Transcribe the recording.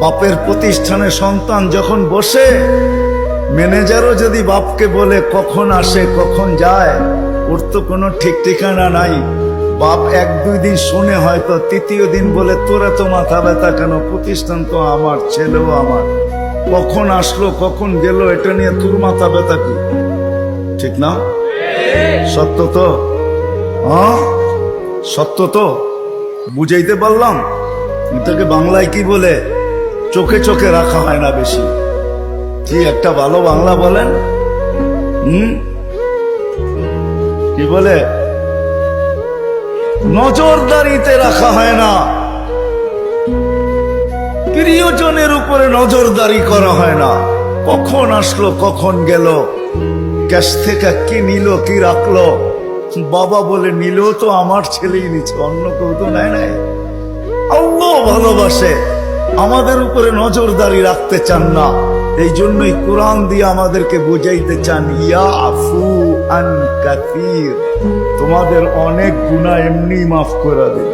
বাপের প্রতিষ্ঠানে সন্তান যখন বসে, ম্যানেজারও যদি বাপকে বলে কখন আসে কখন যায়, ওর তো কোনো ঠিক ঠিকানা নাই। বাপ এক দুই দিন শুনে, হয়তো তৃতীয় দিন বলে তোরা তো মাথা ব্যথা কেন, প্রতিষ্ঠান তো আমার, ছেলেও আমার, কখন আসলো কখন গেল এটা নিয়ে তোর মাথা ব্যথা কি? ঠিক না? সত্য তো? হ্যাঁ সত্য তো? বুঝাইতে পারলাম? এটাকে বাংলায় কি বলে? চোখে চোখে রাখা হয় না বেশি। কি একটা ভালো বাংলা বলেন? কি বলে? নজরদারিতে রাখা হয় না, প্রিয়জনের উপরে নজরদারি করা হয় না। কখন আসলো কখন গেল, ক্যাশ থেকে কি নিল কি রাখলো, বাবা বলে নিল তো আমার ছেলেই নিচ্ছে, অন্য কেউ তো নেয় নাই। আল্লাহ ভালোবাসে, আমাদের উপরে নজরদারি রাখতে চান না। এই জন্যই কোরআন দিয়ে আমাদেরকে বুঝাইতে চান, ইয়াফু আন কাসীর, তোমাদের অনেক গুনাহ এমনি মাফ করে দিন।